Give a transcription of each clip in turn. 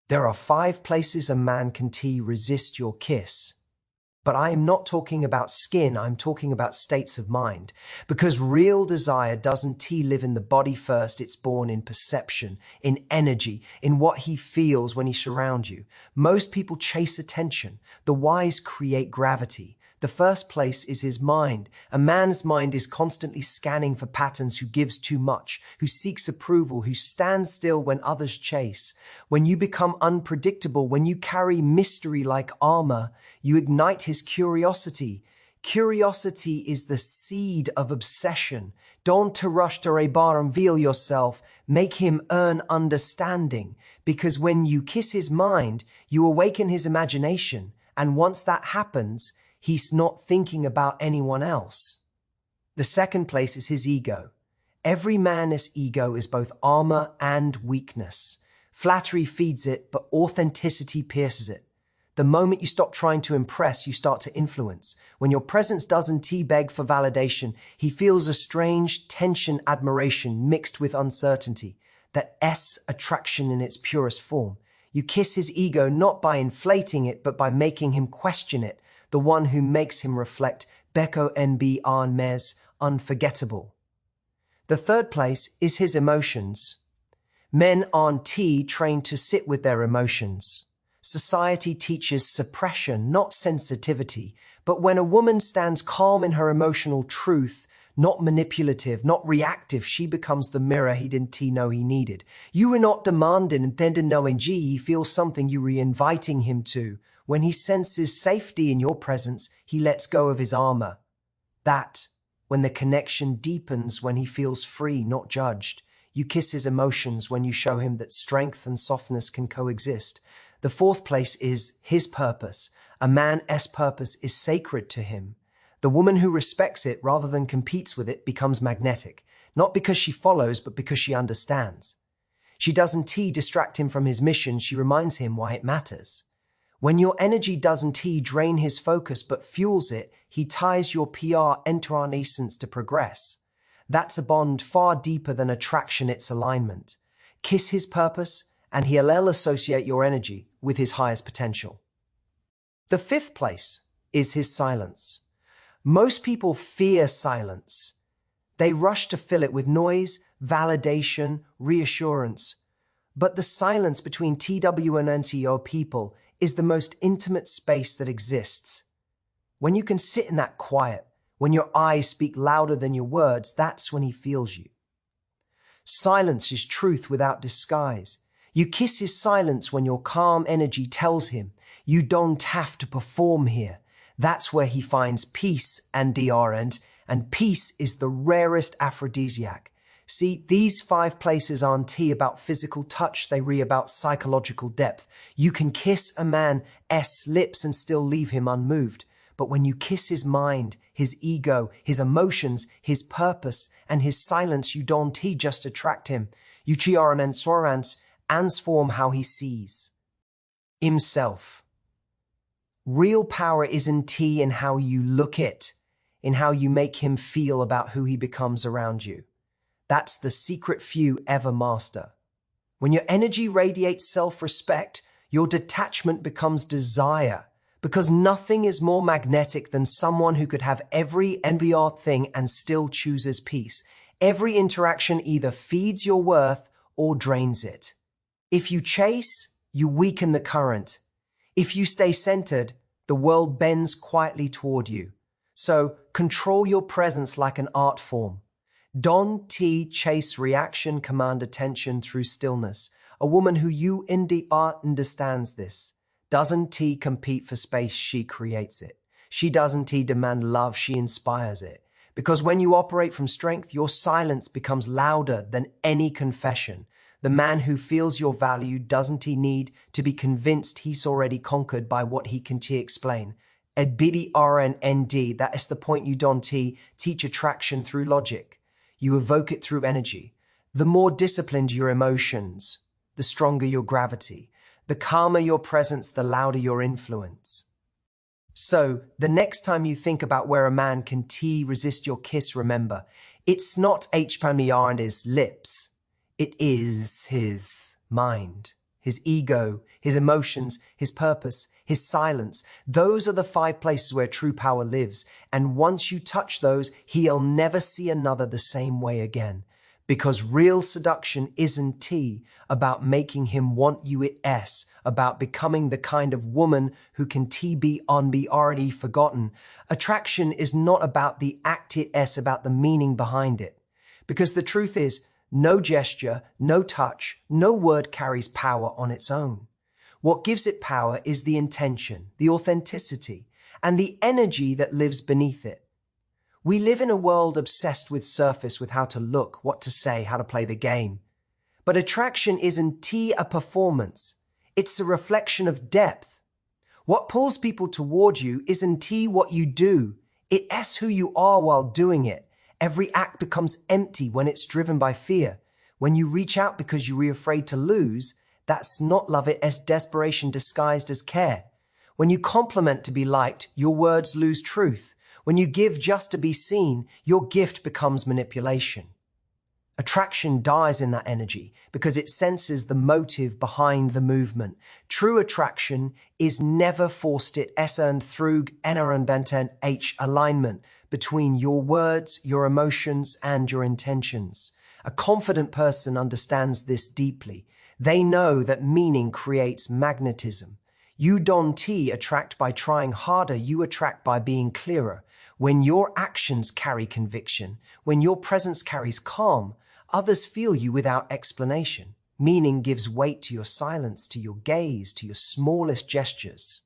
There are 5 places a man can resist your kiss. But I am not talking about skin, I'm talking about states of mind. Because real desire doesn't live in the body first, it's born in perception, in energy, in what he feels when he's surround you. Most people chase attention. The wise create gravity. The first place is his mind. A man's mind is constantly scanning for patterns, who gives too much, who seeks approval, who stands still when others chase. When you become unpredictable, when you carry mystery like armor, you ignite his curiosity. Curiosity is the seed of obsession. Don't rush to reveal yourself. Make him earn understanding. Because when you kiss his mind, you awaken his imagination. And once that happens, he's not thinking about anyone else. The second place is his ego. Every man's ego is both armor and weakness. Flattery feeds it, but authenticity pierces it. The moment you stop trying to impress, you start to influence. When your presence doesn't beg for validation, he feels a strange tension, admiration mixed with uncertainty. That attraction in its purest form. You kiss his ego not by inflating it, but by making him question it. The one who makes him reflect, Beko NB mes unforgettable. The third place is his emotions. Men aren't trained to sit with their emotions. Society teaches suppression, not sensitivity. But when a woman stands calm in her emotional truth, not manipulative, not reactive, she becomes the mirror he didn't know he needed. You are not demanding and then knowing he feels something you were inviting him to. When he senses safety in your presence, he lets go of his armor. That, when the connection deepens, when he feels free, not judged. You kiss his emotions when you show him that strength and softness can coexist. The fourth place is his purpose. A man's purpose is sacred to him. The woman who respects it rather than competes with it becomes magnetic, not because she follows, but because she understands. She doesn't distract him from his mission, she reminds him why it matters. When your energy doesn't drain his focus but fuels it, he ties your essence to progress. That's a bond far deeper than attraction, it's alignment. Kiss his purpose, and he'll associate your energy with his highest potential. The fifth place is his silence. Most people fear silence. They rush to fill it with noise, validation, reassurance. But the silence between TW and NCO people is the most intimate space that exists. When you can sit in that quiet, when your eyes speak louder than your words, that's when he feels you. Silence is truth without disguise. You kiss his silence when your calm energy tells him, you don't have to perform here. That's where he finds peace and and peace is the rarest aphrodisiac. See, these 5 places aren't about physical touch, they about psychological depth. You can kiss a man's lips and still leave him unmoved. But when you kiss his mind, his ego, his emotions, his purpose, and his silence, you don't just attract him. You transform how he sees himself. Real power isn't in how you look it, in how you make him feel about who he becomes around you. That's the secret few ever master. When your energy radiates self-respect, your detachment becomes desire, because nothing is more magnetic than someone who could have every NBR thing and still chooses peace. Every interaction either feeds your worth or drains it. If you chase, you weaken the current. If you stay centered, the world bends quietly toward you. So control your presence like an art form. Don't chase reaction, command attention through stillness. A woman who you understands this. Doesn't compete for space, she creates it. She doesn't demand love, she inspires it. Because when you operate from strength, your silence becomes louder than any confession. The man who feels your value doesn't need to be convinced he's already conquered by what he can explain. That is the point you don't teach attraction through logic. You evoke it through energy. The more disciplined your emotions, the stronger your gravity. The calmer your presence, the louder your influence. So, the next time you think about where a man can resist your kiss, remember, it's not and his lips. It is his mind, his ego, his emotions, his purpose, his silence. Those are the 5 places where true power lives. And once you touch those, he'll never see another the same way again. Because real seduction isn't about making him want you, it's about becoming the kind of woman who can be already forgotten. Attraction is not about the act, it's about the meaning behind it. Because the truth is, no gesture, no touch, no word carries power on its own. What gives it power is the intention, the authenticity, and the energy that lives beneath it. We live in a world obsessed with surface, with how to look, what to say, how to play the game. But attraction isn't a performance. It's a reflection of depth. What pulls people toward you isn't what you do. It's who you are while doing it. Every act becomes empty when it's driven by fear. When you reach out because you're afraid to lose, that's not love, it's desperation disguised as care. When you compliment to be liked, your words lose truth. When you give just to be seen, your gift becomes manipulation. Attraction dies in that energy because it senses the motive behind the movement. True attraction is never forced, it's earned through alignment between your words, your emotions, and your intentions. A confident person understands this deeply. They know that meaning creates magnetism. You don't attract by trying harder, you attract by being clearer. When your actions carry conviction, when your presence carries calm, others feel you without explanation. Meaning gives weight to your silence, to your gaze, to your smallest gestures.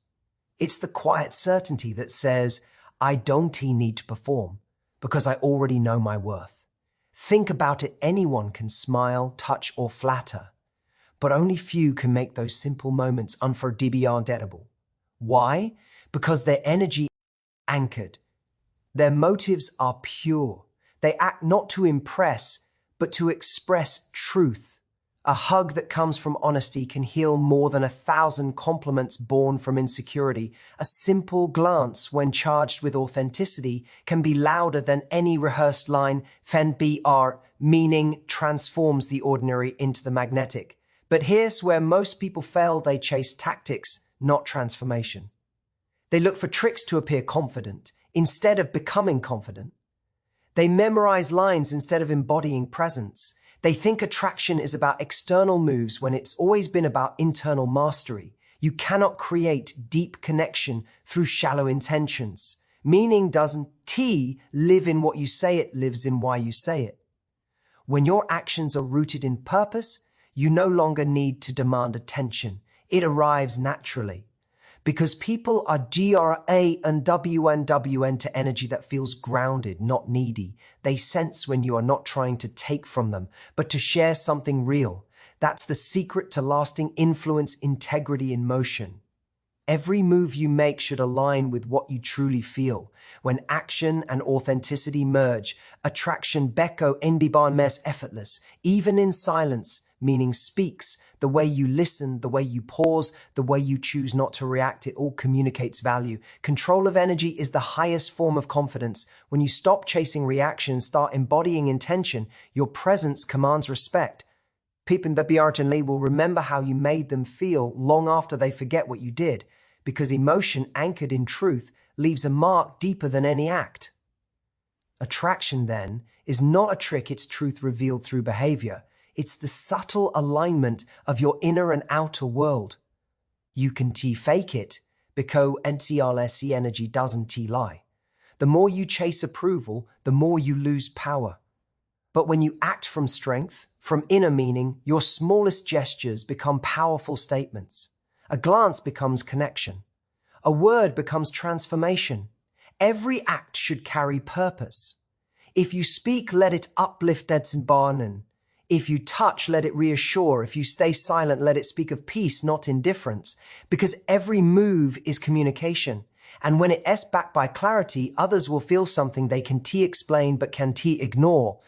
It's the quiet certainty that says, I don't need to perform because I already know my worth. Think about it, anyone can smile, touch, or flatter. But only few can make those simple moments unforgettable. Why? Because their energy is anchored. Their motives are pure. They act not to impress, but to express truth. A hug that comes from honesty can heal more than 1,000 compliments born from insecurity. A simple glance, when charged with authenticity, can be louder than any rehearsed line. Meaning transforms the ordinary into the magnetic. But here's where most people fail. They chase tactics, not transformation. They look for tricks to appear confident instead of becoming confident. They memorize lines instead of embodying presence. They think attraction is about external moves when it's always been about internal mastery. You cannot create deep connection through shallow intentions. Meaning doesn't live in what you say, it lives in why you say it. When your actions are rooted in purpose, you no longer need to demand attention. It arrives naturally. Because people are GRANWNWN to energy that feels grounded, not needy. They sense when you are not trying to take from them, but to share something real. That's the secret to lasting influence, integrity in motion. Every move you make should align with what you truly feel. When action and authenticity merge, attraction mes effortless, even in silence. Meaning speaks. The way you listen, the way you pause, the way you choose not to react, it all communicates value. Control of energy is the highest form of confidence. When you stop chasing reactions, start embodying intention, your presence commands respect. People will remember how you made them feel long after they forget what you did, because emotion anchored in truth leaves a mark deeper than any act. Attraction, then, is not a trick, it's truth revealed through behavior. It's the subtle alignment of your inner and outer world. You can fake it, because NCRSC energy doesn't lie. The more you chase approval, the more you lose power. But when you act from strength, from inner meaning, your smallest gestures become powerful statements. A glance becomes connection. A word becomes transformation. Every act should carry purpose. If you speak, let it uplift Barnen. If you touch, let it reassure. If you stay silent, let it speak of peace, not indifference. Because every move is communication. And when it's backed by clarity, others will feel something they can explain but can ignore.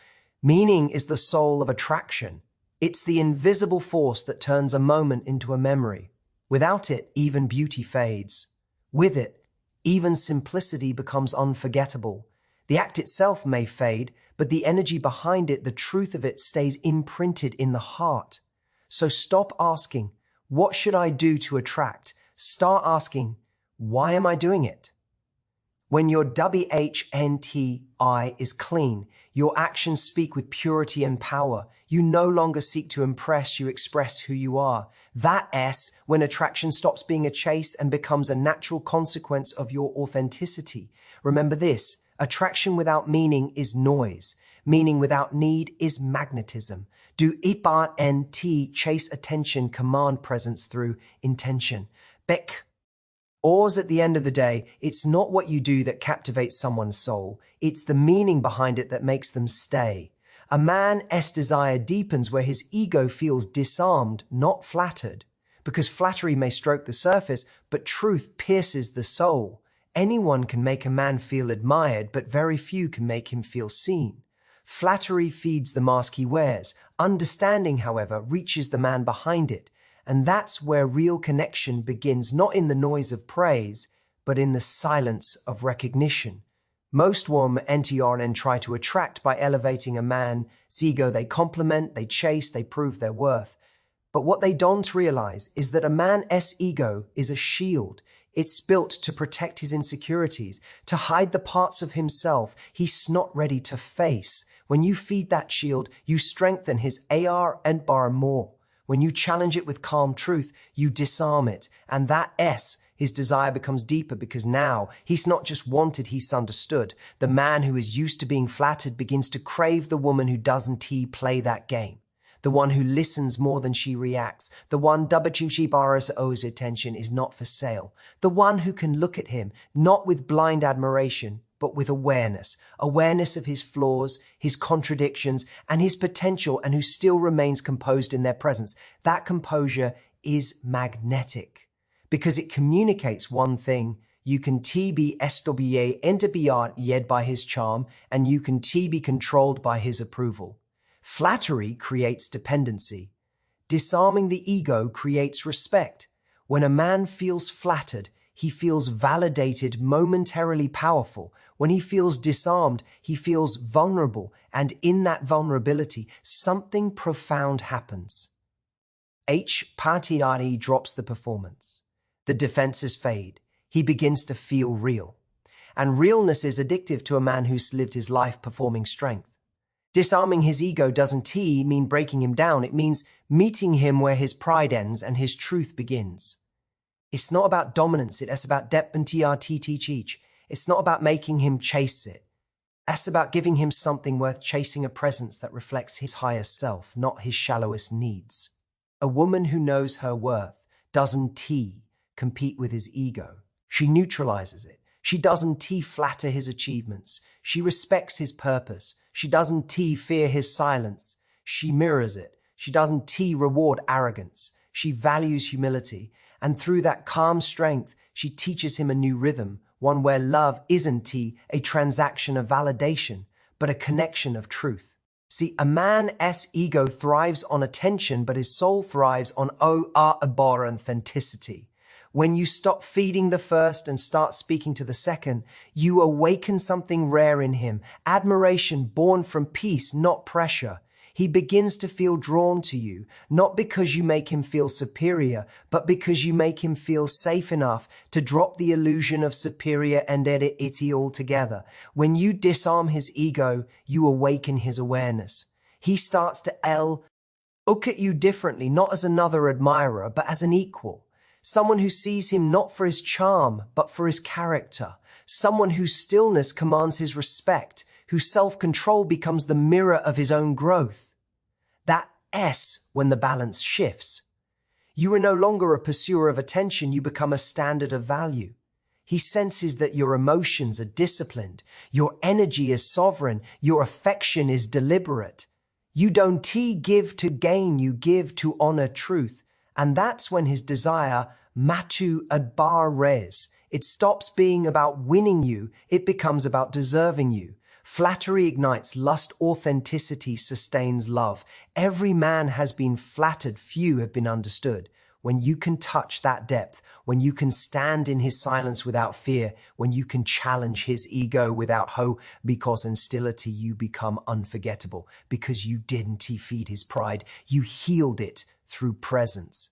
Meaning is the soul of attraction. It's the invisible force that turns a moment into a memory. Without it, even beauty fades. With it, even simplicity becomes unforgettable. The act itself may fade, but the energy behind it, the truth of it, stays imprinted in the heart. So stop asking, What should I do to attract? Start asking, why am I doing it? When your WHNTI is clean, your actions speak with purity and power. You no longer seek to impress, you express who you are. That S, when attraction stops being a chase and becomes a natural consequence of your authenticity. Remember this, attraction without meaning is noise. Meaning without need is magnetism. Do IPANT, chase attention, command presence through intention. Beck. Ours at the end of the day, it's not what you do that captivates someone's soul. It's the meaning behind it that makes them stay. A man's desire deepens where his ego feels disarmed, not flattered. Because flattery may stroke the surface, but truth pierces the soul. Anyone can make a man feel admired, but very few can make him feel seen. Flattery feeds the mask he wears. Understanding, however, reaches the man behind it. And that's where real connection begins, not in the noise of praise, but in the silence of recognition. Most women enter on and try to attract by elevating a man's ego. They compliment, they chase, they prove their worth. But what they don't realize is that a man's ego is a shield. It's built to protect his insecurities, to hide the parts of himself he's not ready to face. When you feed that shield, you strengthen his AR and bar more. When you challenge it with calm truth, you disarm it. And that S, his desire becomes deeper because now he's not just wanted, he's understood. The man who is used to being flattered begins to crave the woman who doesn't play that game. The one who listens more than she reacts. The one she owes attention is not for sale. The one who can look at him, not with blind admiration, but with awareness. Awareness of his flaws, his contradictions, and his potential, and who still remains composed in their presence. That composure is magnetic because it communicates one thing. You can be yed by his charm, and you can be controlled by his approval. Flattery creates dependency. Disarming the ego creates respect. When a man feels flattered, he feels validated, momentarily powerful. When he feels disarmed, he feels vulnerable. And in that vulnerability, something profound happens. Party drops the performance. The defenses fade. He begins to feel real. And realness is addictive to a man who's lived his life performing strength. Disarming his ego doesn't mean breaking him down. It means meeting him where his pride ends and his truth begins. It's not about dominance. It's about depth and TRT. It's not about making him chase it. It's about giving him something worth chasing, a presence that reflects his highest self, not his shallowest needs. A woman who knows her worth doesn't compete with his ego. She neutralizes it. She doesn't flatter his achievements. She respects his purpose. She doesn't fear his silence. She mirrors it. She doesn't reward arrogance. She values humility. And through that calm strength, she teaches him a new rhythm, one where love isn't a transaction of validation, but a connection of truth. See, a man's ego thrives on attention, but his soul thrives on authenticity. When you stop feeding the first and start speaking to the second, you awaken something rare in him, admiration born from peace, not pressure. He begins to feel drawn to you, not because you make him feel superior, but because you make him feel safe enough to drop the illusion of superior and edit altogether. When you disarm his ego, you awaken his awareness. He starts to look at you differently, not as another admirer, but as an equal. Someone who sees him not for his charm, but for his character. Someone whose stillness commands his respect, whose self-control becomes the mirror of his own growth. That S when the balance shifts. You are no longer a pursuer of attention, you become a standard of value. He senses that your emotions are disciplined, your energy is sovereign, your affection is deliberate. You don't give to gain, you give to honor truth. And that's when his desire, Matthew res. It stops being about winning you, it becomes about deserving you. Flattery ignites lust, authenticity sustains love. Every man has been flattered, few have been understood. When you can touch that depth, when you can stand in his silence without fear, when you can challenge his ego without hope, because in stillity you become unforgettable, because you didn't feed his pride, you healed it through presence.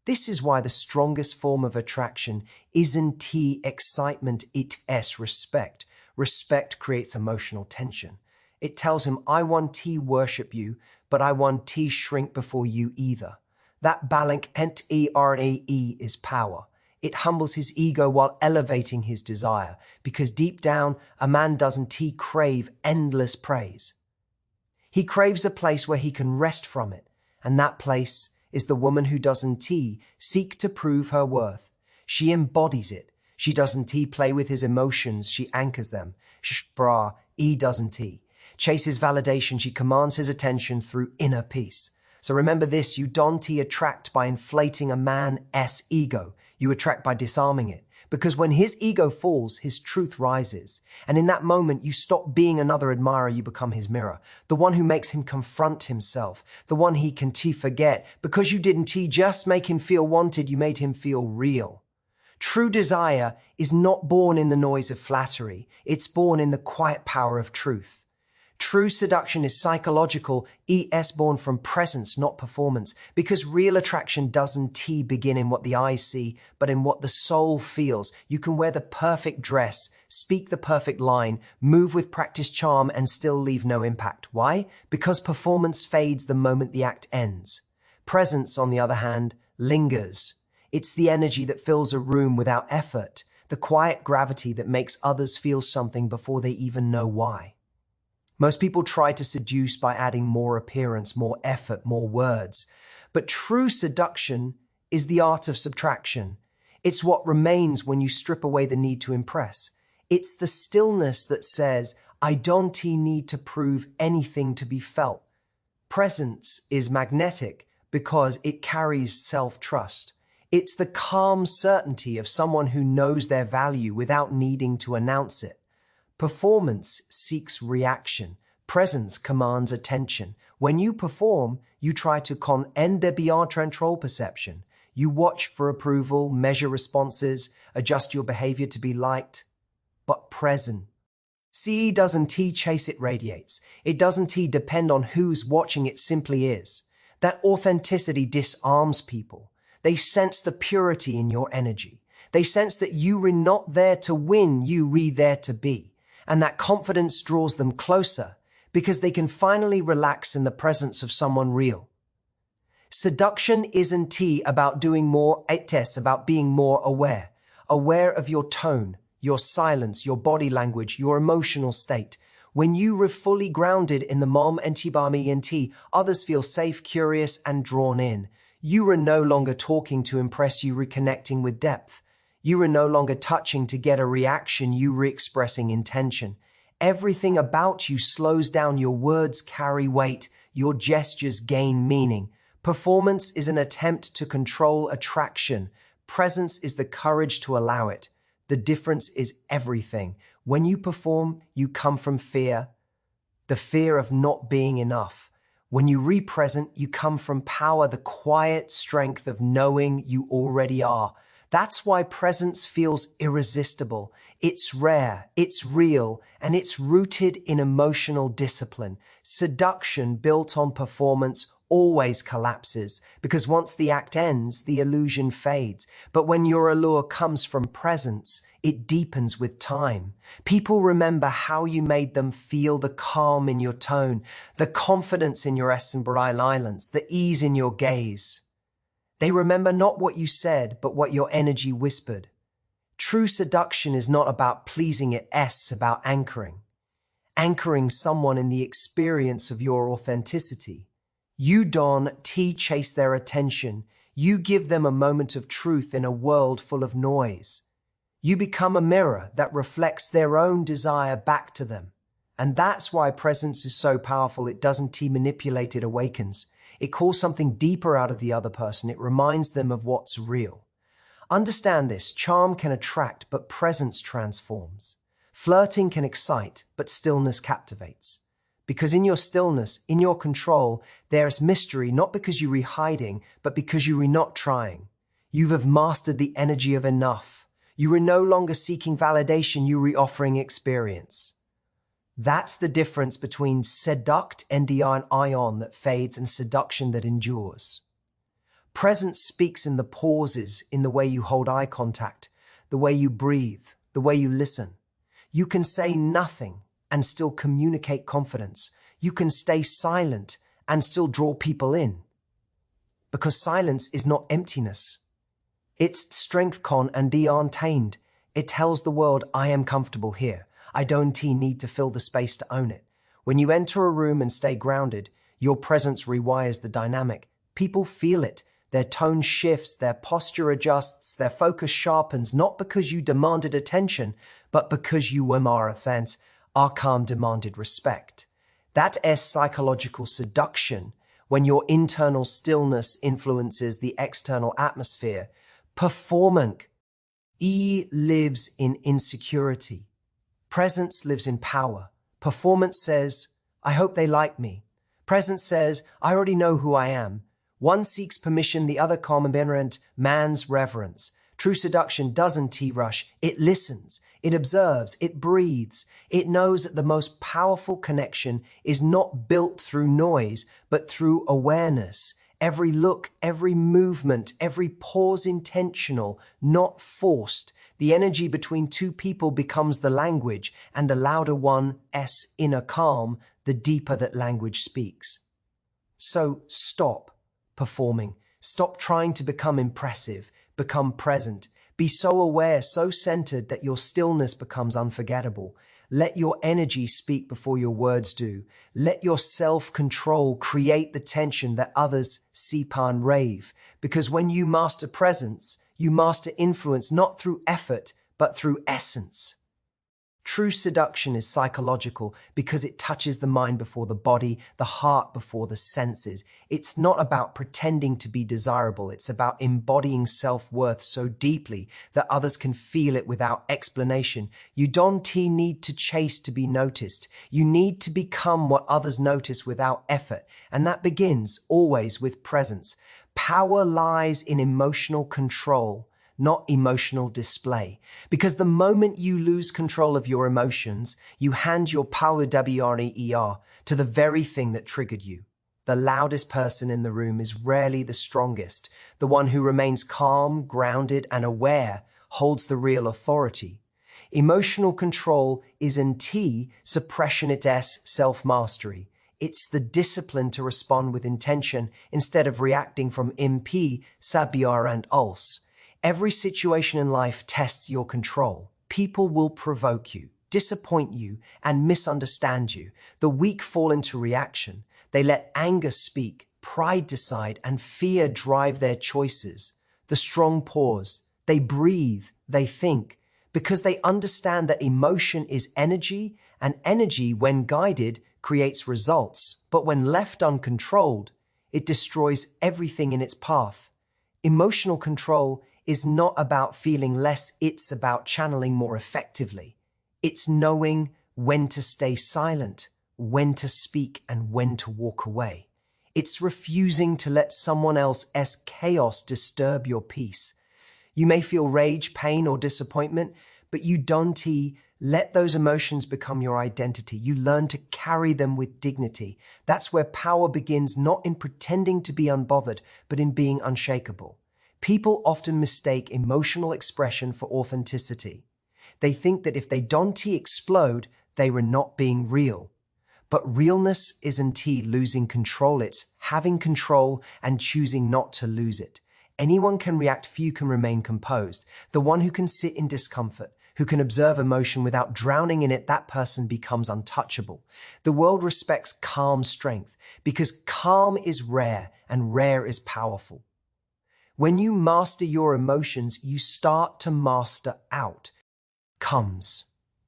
This is why the strongest form of attraction isn't excitement, it's respect. Respect creates emotional tension. It tells him, I want to worship you, but I want to shrink before you either. That balance is power. It humbles his ego while elevating his desire, because deep down, a man doesn't crave endless praise. He craves a place where he can rest from it, and that place is the woman who doesn't seek to prove her worth. She embodies it. She doesn't play with his emotions, she anchors them. Doesn't chases validation, she commands his attention through inner peace. So remember this, you don't attract by inflating a man's ego. You attract by disarming it. Because when his ego falls, his truth rises. And in that moment, you stop being another admirer, you become his mirror. The one who makes him confront himself. The one he can forget. Because you didn't just make him feel wanted, you made him feel real. True desire is not born in the noise of flattery. It's born in the quiet power of truth. True seduction is psychological, born from presence, not performance, because real attraction doesn't begin in what the eyes see, but in what the soul feels. You can wear the perfect dress, speak the perfect line, move with practiced charm, and still leave no impact. Why? Because performance fades the moment the act ends. Presence, on the other hand, lingers. It's the energy that fills a room without effort, the quiet gravity that makes others feel something before they even know why. Most people try to seduce by adding more appearance, more effort, more words. But true seduction is the art of subtraction. It's what remains when you strip away the need to impress. It's the stillness that says, I don't need to prove anything to be felt. Presence is magnetic because it carries self-trust. It's the calm certainty of someone who knows their value without needing to announce it. Performance seeks reaction. Presence commands attention. When you perform, you try to control perception. You watch for approval, measure responses, adjust your behavior to be liked. But present. CE doesn't chase, it radiates. It doesn't depend on who's watching, it simply is. That authenticity disarms people. They sense the purity in your energy. They sense that you are not there to win, you are there to be. And that confidence draws them closer because they can finally relax in the presence of someone real. Seduction isn't about doing more, it's about being more aware. Aware of your tone, your silence, your body language, your emotional state. When you are fully grounded in the mom others feel safe, curious, and drawn in. You are no longer talking to impress, you are reconnecting with depth. You are no longer touching to get a reaction, you are expressing intention. Everything about you slows down, your words carry weight, your gestures gain meaning. Performance is an attempt to control attraction. Presence is the courage to allow it. The difference is everything. When you perform, you come from fear, the fear of not being enough. When you represent, you come from power, the quiet strength of knowing you already are. That's why presence feels irresistible. It's rare, it's real, and it's rooted in emotional discipline. Seduction built on performance always collapses because once the act ends, the illusion fades. But when your allure comes from presence, it deepens with time. People remember how you made them feel, the calm in your tone, the confidence in your silence, the ease in your gaze. They remember not what you said, but what your energy whispered. True seduction is not about pleasing, it's about anchoring. Anchoring someone in the experience of your authenticity. You don't chase their attention. You give them a moment of truth in a world full of noise. You become a mirror that reflects their own desire back to them. And that's why presence is so powerful. It doesn't manipulate, it awakens. It calls something deeper out of the other person. It reminds them of what's real. Understand this, charm can attract, but presence transforms. Flirting can excite, but stillness captivates. Because in your stillness, in your control, there is mystery, not because you are hiding, but because you are not trying. You have mastered the energy of enough. You are no longer seeking validation, you are offering experience. That's the difference between seduct, NDR and ion that fades and seduction that endures. Presence speaks in the pauses, in the way you hold eye contact, the way you breathe, the way you listen. You can say nothing and still communicate confidence. You can stay silent and still draw people in. Because silence is not emptiness. It's strength and be untamed. It tells the world, I am comfortable here. I don't need to fill the space to own it. When you enter a room and stay grounded, your presence rewires the dynamic. People feel it. Their tone shifts, their posture adjusts, their focus sharpens, not because you demanded attention, but because you were sense, our calm demanded respect. That is psychological seduction, when your internal stillness influences the external atmosphere. Performance lives in insecurity. Presence lives in power. Performance says, I hope they like me. Presence says, I already know who I am. One seeks permission, the other commands man's reverence. True seduction doesn't rush. It listens, it observes, it breathes. It knows that the most powerful connection is not built through noise, but through awareness. Every look, every movement, every pause intentional, not forced. The energy between two people becomes the language, and the louder one's inner calm, the deeper that language speaks. So stop performing. Stop trying to become impressive. Become present. Be so aware, so centered that your stillness becomes unforgettable. Let your energy speak before your words do. Let your self-control create the tension that others seep and rave. Because when you master presence, you master influence not through effort, but through essence. True seduction is psychological because it touches the mind before the body, the heart before the senses. It's not about pretending to be desirable. It's about embodying self-worth so deeply that others can feel it without explanation. You don't need to chase to be noticed. You need to become what others notice without effort. And that begins always with presence. Power lies in emotional control, not emotional display. Because the moment you lose control of your emotions, you hand your power to the very thing that triggered you. The loudest person in the room is rarely the strongest. The one who remains calm, grounded, and aware holds the real authority. Emotional control is suppression, it's self-mastery. It's the discipline to respond with intention instead of reacting from sabiar and ulse. Every situation in life tests your control. People will provoke you, disappoint you, and misunderstand you. The weak fall into reaction. They let anger speak, pride decide, and fear drive their choices. The strong pause. They breathe, they think, because they understand that emotion is energy, and energy, when guided, creates results. But when left uncontrolled, it destroys everything in its path. Emotional control is not about feeling less, it's about channeling more effectively. It's knowing when to stay silent, when to speak, and when to walk away. It's refusing to let someone else's chaos disturb your peace. You may feel rage, pain, or disappointment, but you don't let those emotions become your identity. You learn to carry them with dignity. That's where power begins, not in pretending to be unbothered, but in being unshakable. People often mistake emotional expression for authenticity. They think that if they don't explode, they were not being real. But realness isn't losing control, it's having control and choosing not to lose it. Anyone can react, few can remain composed. The one who can sit in discomfort, who can observe emotion without drowning in it, that person becomes untouchable. The world respects calm strength because calm is rare and rare is powerful. When you master your emotions, you start to master outcomes.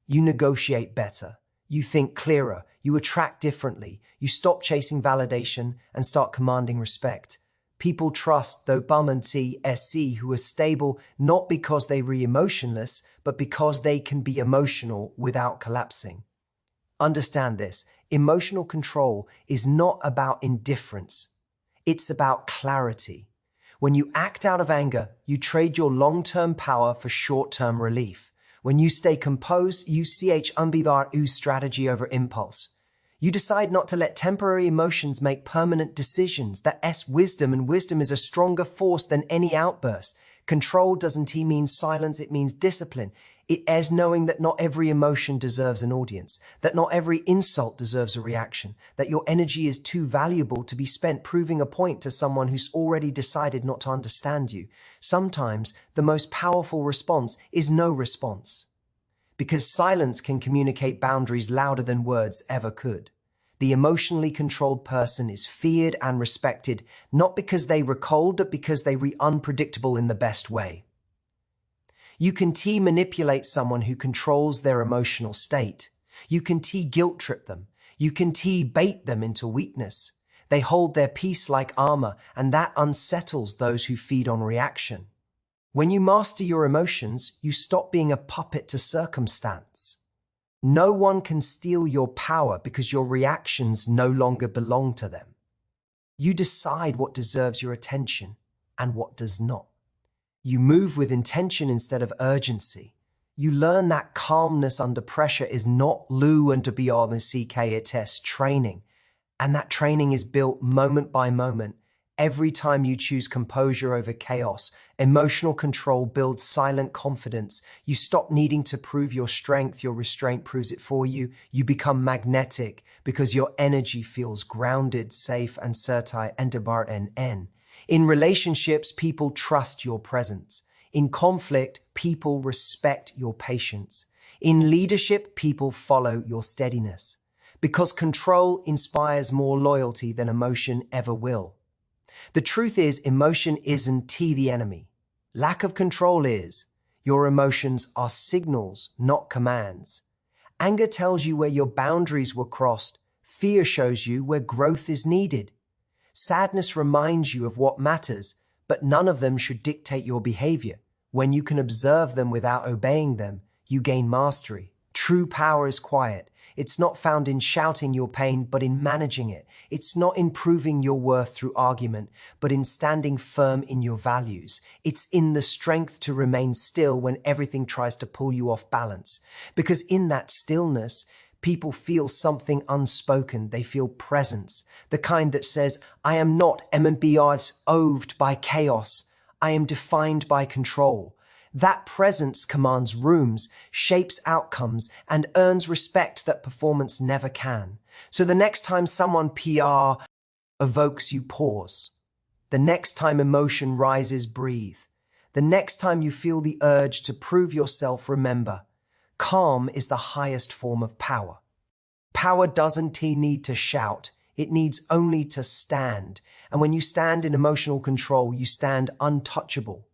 You negotiate better. You think clearer. You attract differently. You stop chasing validation and start commanding respect. People trust though who are stable not because they are emotionless, but because they can be emotional without collapsing. Understand this. Emotional control is not about indifference. It's about clarity. When you act out of anger, you trade your long-term power for short-term relief. When you stay composed, you strategy over impulse. You decide not to let temporary emotions make permanent decisions. That's wisdom, and wisdom is a stronger force than any outburst. Control doesn't mean silence, it means discipline. It is knowing that not every emotion deserves an audience, that not every insult deserves a reaction, that your energy is too valuable to be spent proving a point to someone who's already decided not to understand you. Sometimes the most powerful response is no response, because silence can communicate boundaries louder than words ever could. The emotionally controlled person is feared and respected, not because they recalled, but because they are unpredictable in the best way. You can manipulate someone who controls their emotional state. You can guilt trip them. You can bait them into weakness. They hold their peace like armor, and that unsettles those who feed on reaction. When you master your emotions, you stop being a puppet to circumstance. No one can steal your power because your reactions no longer belong to them. You decide what deserves your attention and what does not. You move with intention instead of urgency. You learn that calmness under pressure is not Lou and to be on the CKS training, and that training is built moment by moment. Every time you choose composure over chaos, emotional control builds silent confidence. You stop needing to prove your strength. Your restraint proves it for you. You become magnetic because your energy feels grounded, safe, and certain. In relationships, people trust your presence. In conflict, people respect your patience. In leadership, people follow your steadiness. Because control inspires more loyalty than emotion ever will. The truth is, emotion isn't the enemy. Lack of control is. Your emotions are signals, not commands. Anger tells you where your boundaries were crossed. Fear shows you where growth is needed. Sadness reminds you of what matters, but none of them should dictate your behavior. When you can observe them without obeying them, you gain mastery. True power is quiet. It's not found in shouting your pain, but in managing it. It's not in proving your worth through argument, but in standing firm in your values. It's in the strength to remain still when everything tries to pull you off balance. Because in that stillness, people feel something unspoken. They feel presence. The kind that says, I am not oved by chaos. I am defined by control. That presence commands rooms, shapes outcomes, and earns respect that performance never can. So the next time someone evokes you, pause. The next time emotion rises, breathe. The next time you feel the urge to prove yourself, remember, calm is the highest form of power. Power doesn't need to shout. It needs only to stand. And when you stand in emotional control, you stand untouchable.